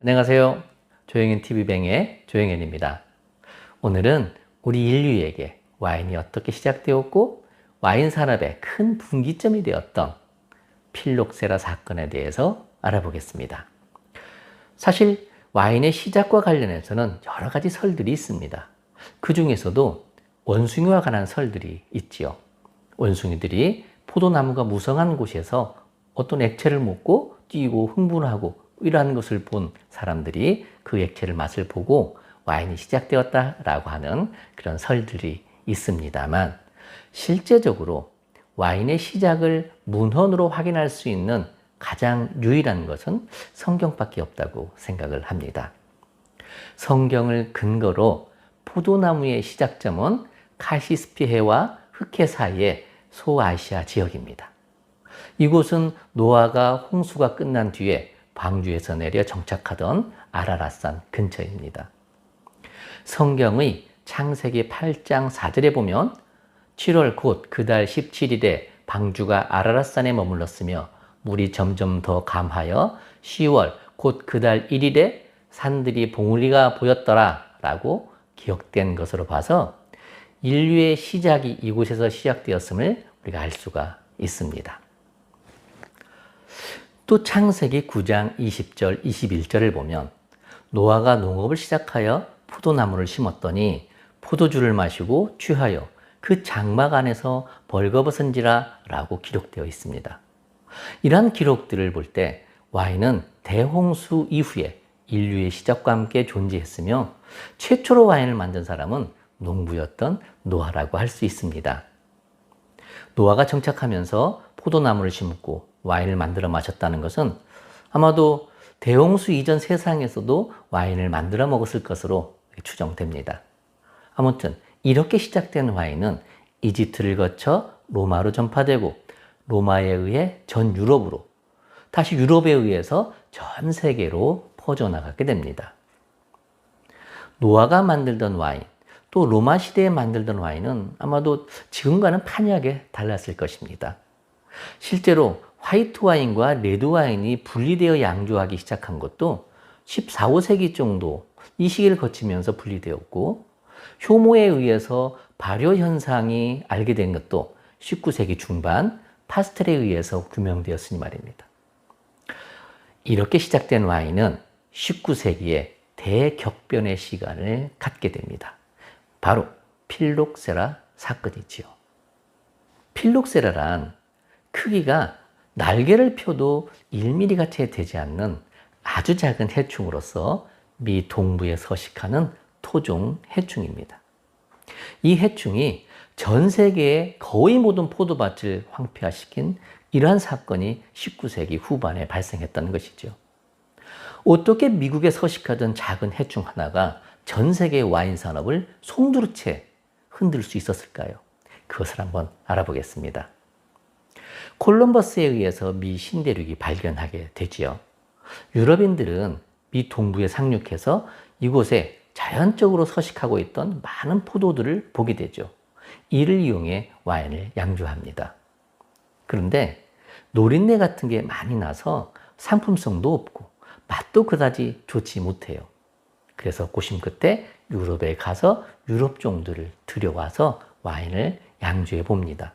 안녕하세요. 조영현 TV뱅의 조영현입니다. 오늘은 우리 인류에게 와인이 어떻게 시작되었고 와인 산업의 큰 분기점이 되었던 필록세라 사건에 대해서 알아보겠습니다. 사실 와인의 시작과 관련해서는 여러 가지 설들이 있습니다. 그 중에서도 원숭이와 관한 설들이 있지요. 원숭이들이 포도나무가 무성한 곳에서 어떤 액체를 먹고 뛰고 흥분하고 이러한 것을 본 사람들이 그 액체를 맛을 보고 와인이 시작되었다라고 하는 그런 설들이 있습니다만, 실제적으로 와인의 시작을 문헌으로 확인할 수 있는 가장 유일한 것은 성경밖에 없다고 생각을 합니다. 성경을 근거로 포도나무의 시작점은 카시스피해와 흑해 사이의 소아시아 지역입니다. 이곳은 노아가 홍수가 끝난 뒤에 방주에서 내려 정착하던 아라랏산 근처입니다. 성경의 창세기 8장 4절에 보면 7월 곧 그 달 17일에 방주가 아라랏산에 머물렀으며 물이 점점 더 감하여 10월 곧 그 달 1일에 산들이 봉우리가 보였더라 라고 기록된 것으로 봐서 인류의 시작이 이곳에서 시작되었음을 우리가 알 수가 있습니다. 또 창세기 9장 20절, 21절을 보면 노아가 농업을 시작하여 포도나무를 심었더니 포도주를 마시고 취하여 그 장막 안에서 벌거벗은지라 라고 기록되어 있습니다. 이러한 기록들을 볼 때 와인은 대홍수 이후에 인류의 시작과 함께 존재했으며 최초로 와인을 만든 사람은 농부였던 노아라고 할 수 있습니다. 노아가 정착하면서 포도나무를 심고 와인을 만들어 마셨다는 것은 아마도 대홍수 이전 세상에서도 와인을 만들어 먹었을 것으로 추정됩니다. 아무튼 이렇게 시작된 와인은 이집트를 거쳐 로마로 전파되고 로마에 의해 전 유럽으로, 다시 유럽에 의해서 전 세계로 퍼져나가게 됩니다. 노아가 만들던 와인, 또 로마 시대에 만들던 와인은 아마도 지금과는 판이하게 달랐을 것입니다. 실제로 화이트 와인과 레드 와인이 분리되어 양조하기 시작한 것도 14, 5세기 정도 이 시기를 거치면서 분리되었고, 효모에 의해서 발효 현상이 알게 된 것도 19세기 중반 파스텔에 의해서 규명되었으니 말입니다. 이렇게 시작된 와인은 19세기에 대격변의 시간을 갖게 됩니다. 바로 필록세라 사건이지요. 필록세라란 크기가 날개를 펴도 1mm가 채 되지 않는 아주 작은 해충으로서 미 동부에 서식하는 토종 해충입니다. 이 해충이 전 세계의 거의 모든 포도밭을 황폐화시킨 이러한 사건이 19세기 후반에 발생했다는 것이죠. 어떻게 미국에 서식하던 작은 해충 하나가 전 세계 와인 산업을 송두리째 흔들 수 있었을까요? 그것을 한번 알아보겠습니다. 콜럼버스에 의해서 미 신대륙이 발견하게 되지요. 유럽인들은 미 동부에 상륙해서 이곳에 자연적으로 서식하고 있던 많은 포도들을 보게 되죠. 이를 이용해 와인을 양조합니다. 그런데 노린내 같은 게 많이 나서 상품성도 없고 맛도 그다지 좋지 못해요. 그래서 고심 끝에 유럽에 가서 유럽 종들을 들여와서 와인을 양조해 봅니다.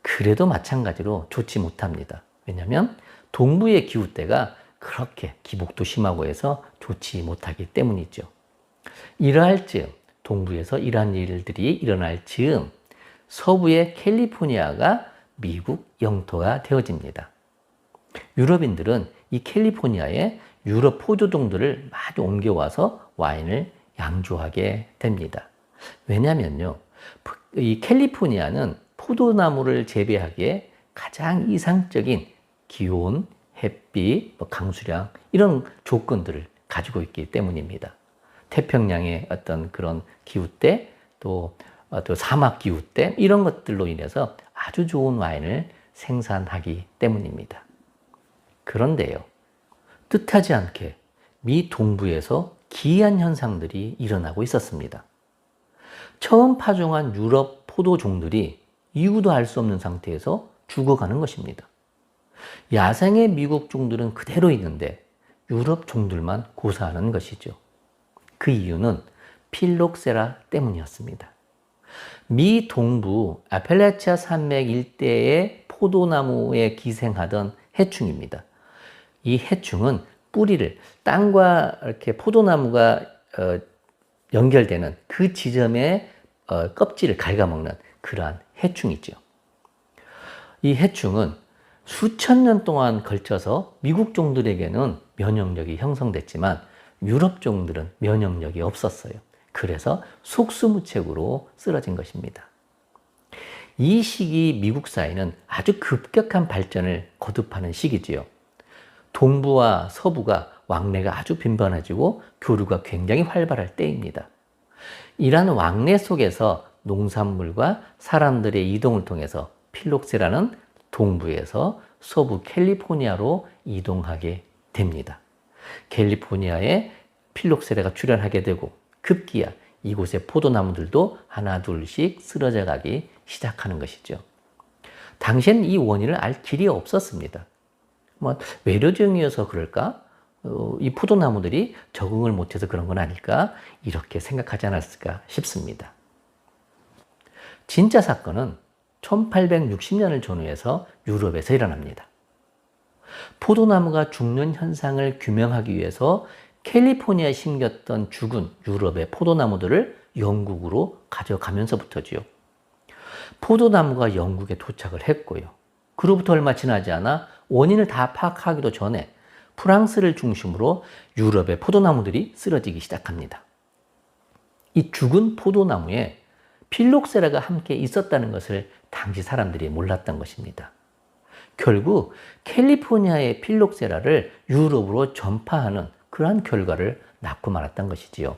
그래도 마찬가지로 좋지 못합니다. 왜냐하면 동부의 기후대가 그렇게 기복도 심하고 해서 좋지 못하기 때문이죠. 이러할 즈음, 동부에서 이러한 일들이 일어날 즈음, 서부의 캘리포니아가 미국 영토가 되어집니다. 유럽인들은 이 캘리포니아에 유럽 포도종들을 많이 옮겨와서 와인을 양조하게 됩니다. 왜냐면요, 이 캘리포니아는 포도나무를 재배하기에 가장 이상적인 기온, 햇빛, 강수량 이런 조건들을 가지고 있기 때문입니다. 태평양의 어떤 그런 기후대, 또 사막 기후대 이런 것들로 인해서 아주 좋은 와인을 생산하기 때문입니다. 그런데요, 뜻하지 않게 미 동부에서 기이한 현상들이 일어나고 있었습니다. 처음 파종한 유럽 포도종들이 이유도 알 수 없는 상태에서 죽어가는 것입니다. 야생의 미국 종들은 그대로 있는데 유럽 종들만 고사하는 것이죠. 그 이유는 필록세라 때문이었습니다. 미 동부 아펠라치아 산맥 일대의 포도나무에 기생하던 해충입니다. 이 해충은 뿌리를 땅과 이렇게 포도나무가 연결되는 그 지점의 껍질을 갉아먹는 그러한 해충이죠. 이 해충은 수천 년 동안 걸쳐서 미국 종들에게는 면역력이 형성됐지만 유럽 종들은 면역력이 없었어요. 그래서 속수무책으로 쓰러진 것입니다. 이 시기 미국 사회는 아주 급격한 발전을 거듭하는 시기지요. 동부와 서부가 왕래가 아주 빈번해지고 교류가 굉장히 활발할 때입니다. 이러한 왕래 속에서 농산물과 사람들의 이동을 통해서 필록세라는 동부에서 서부 캘리포니아로 이동하게 됩니다. 캘리포니아에 필록세라가 출현하게 되고 급기야 이곳의 포도나무들도 하나 둘씩 쓰러져 가기 시작하는 것이죠. 당시엔 이 원인을 알 길이 없었습니다. 외래종이어서 그럴까? 이 포도나무들이 적응을 못해서 그런 건 아닐까? 이렇게 생각하지 않았을까 싶습니다. 진짜 사건은 1860년을 전후해서 유럽에서 일어납니다. 포도나무가 죽는 현상을 규명하기 위해서 캘리포니아에 심겼던 죽은 유럽의 포도나무들을 영국으로 가져가면서부터지요. 포도나무가 영국에 도착을 했고요. 그로부터 얼마 지나지 않아 원인을 다 파악하기도 전에 프랑스를 중심으로 유럽의 포도나무들이 쓰러지기 시작합니다. 이 죽은 포도나무에 필록세라가 함께 있었다는 것을 당시 사람들이 몰랐던 것입니다. 결국 캘리포니아의 필록세라를 유럽으로 전파하는 그러한 결과를 낳고 말았던 것이지요.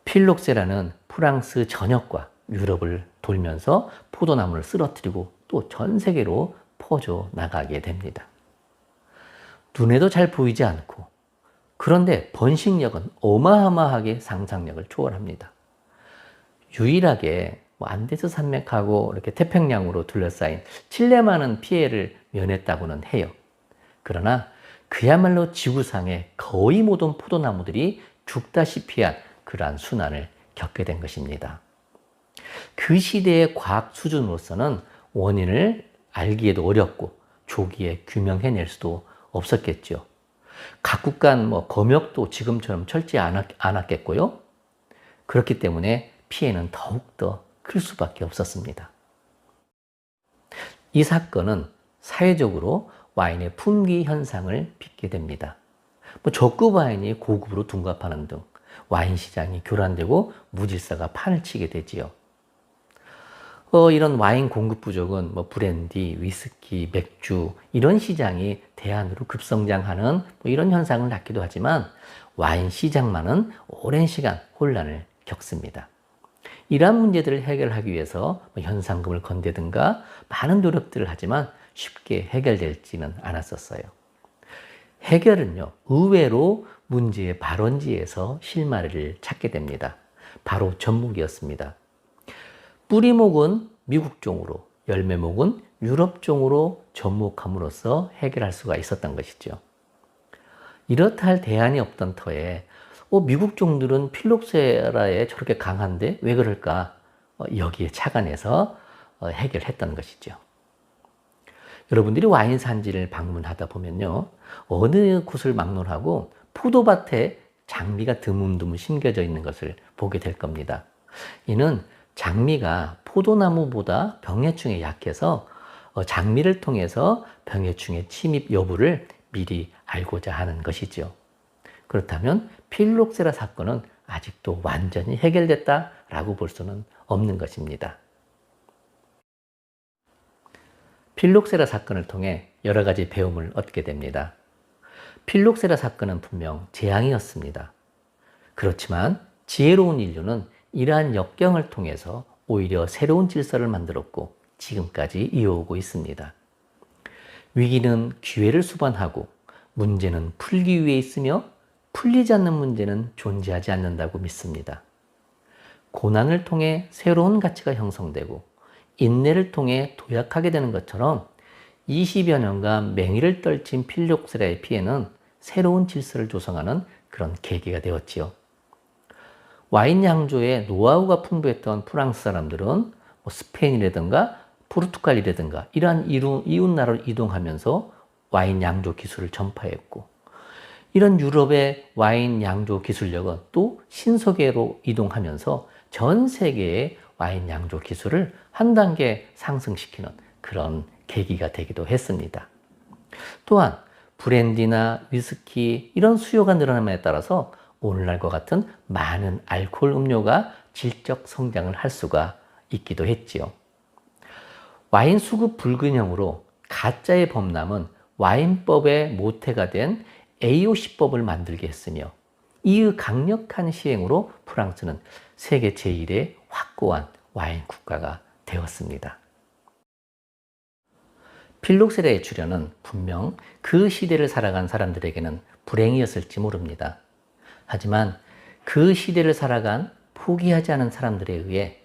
필록세라는 프랑스 전역과 유럽을 돌면서 포도나무를 쓰러뜨리고 또 전 세계로 퍼져 나가게 됩니다. 눈에도 잘 보이지 않고 그런데 번식력은 어마어마하게 상상력을 초월합니다. 유일하게 안데스 산맥하고 이렇게 태평양으로 둘러싸인 칠레만은 피해를 면했다고는 해요. 그러나 그야말로 지구상의 거의 모든 포도나무들이 죽다시피 한 그러한 순환을 겪게 된 것입니다. 그 시대의 과학 수준으로서는 원인을 알기에도 어렵고 조기에 규명해낼 수도 없었겠죠. 각국 간 검역도 지금처럼 철저히 않았겠고요. 그렇기 때문에 피해는 더욱더 클 수밖에 없었습니다. 이 사건은 사회적으로 와인의 품귀 현상을 빚게 됩니다. 저급 와인이 고급으로 둔갑하는 등 와인 시장이 교란되고 무질서가 판을 치게 되지요. 이런 와인 공급 부족은 브랜디, 위스키, 맥주 이런 시장이 대안으로 급성장하는 이런 현상을 낳기도 하지만 와인 시장만은 오랜 시간 혼란을 겪습니다. 이러한 문제들을 해결하기 위해서 현상금을 건대든가 많은 노력들을 하지만 쉽게 해결되지는 않았었어요. 해결은요, 의외로 문제의 발원지에서 실마리를 찾게 됩니다. 바로 전목이었습니다. 뿌리목은 미국종으로, 열매목은 유럽종으로 접목함으로써 해결할 수가 있었던 것이죠. 이렇다 할 대안이 없던 터에 미국 종들은 필록세라에 저렇게 강한데 왜 그럴까? 여기에 착안해서 해결했던 것이죠. 여러분들이 와인 산지를 방문하다 보면요. 어느 곳을 막론하고 포도밭에 장미가 드문드문 심겨져 있는 것을 보게 될 겁니다. 이는 장미가 포도나무보다 병해충에 약해서 장미를 통해서 병해충의 침입 여부를 미리 알고자 하는 것이죠. 그렇다면 필록세라 사건은 아직도 완전히 해결됐다라고 볼 수는 없는 것입니다. 필록세라 사건을 통해 여러 가지 배움을 얻게 됩니다. 필록세라 사건은 분명 재앙이었습니다. 그렇지만 지혜로운 인류는 이러한 역경을 통해서 오히려 새로운 질서를 만들었고 지금까지 이어오고 있습니다. 위기는 기회를 수반하고 문제는 풀기 위해 있으며 풀리지 않는 문제는 존재하지 않는다고 믿습니다. 고난을 통해 새로운 가치가 형성되고 인내를 통해 도약하게 되는 것처럼 20여 년간 맹위를 떨친 필록세라의 피해는 새로운 질서를 조성하는 그런 계기가 되었지요. 와인 양조에 노하우가 풍부했던 프랑스 사람들은 뭐 스페인이라든가 포르투갈이라든가 이러한 이웃나라로 이동하면서 와인 양조 기술을 전파했고, 이런 유럽의 와인 양조 기술력은 또 신서계로 이동하면서 전 세계의 와인 양조 기술을 한 단계 상승시키는 그런 계기가 되기도 했습니다. 또한 브랜디나 위스키 이런 수요가 늘어남에 따라서 오늘날과 같은 많은 알코올 음료가 질적 성장을 할 수가 있기도 했지요. 와인 수급 불균형으로 가짜의 범람은 와인법의 모태가 된 AOC법을 만들게 했으며, 이의 강력한 시행으로 프랑스는 세계 제1의 확고한 와인 국가가 되었습니다. 필록세라의 출현은 분명 그 시대를 살아간 사람들에게는 불행이었을지 모릅니다. 하지만 그 시대를 살아간 포기하지 않은 사람들에 의해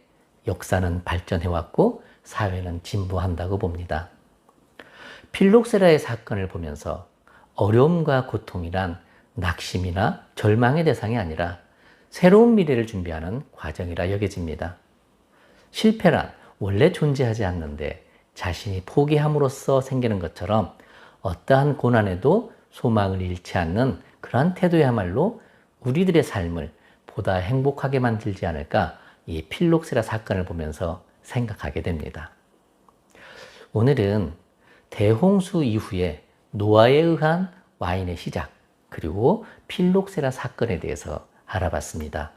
역사는 발전해왔고 사회는 진보한다고 봅니다. 필록세라의 사건을 보면서 어려움과 고통이란 낙심이나 절망의 대상이 아니라 새로운 미래를 준비하는 과정이라 여겨집니다. 실패란 원래 존재하지 않는데 자신이 포기함으로써 생기는 것처럼 어떠한 고난에도 소망을 잃지 않는 그러한 태도야말로 우리들의 삶을 보다 행복하게 만들지 않을까, 이 필록세라 사건을 보면서 생각하게 됩니다. 오늘은 대홍수 이후에 노아에 의한 와인의 시작, 그리고 필록세라 사건에 대해서 알아봤습니다.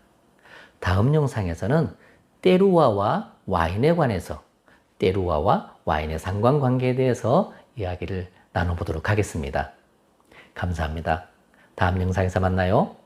다음 영상에서는 때루와와 와인에 관해서, 때루와와 와인의 상관관계에 대해서 이야기를 나눠보도록 하겠습니다. 감사합니다. 다음 영상에서 만나요.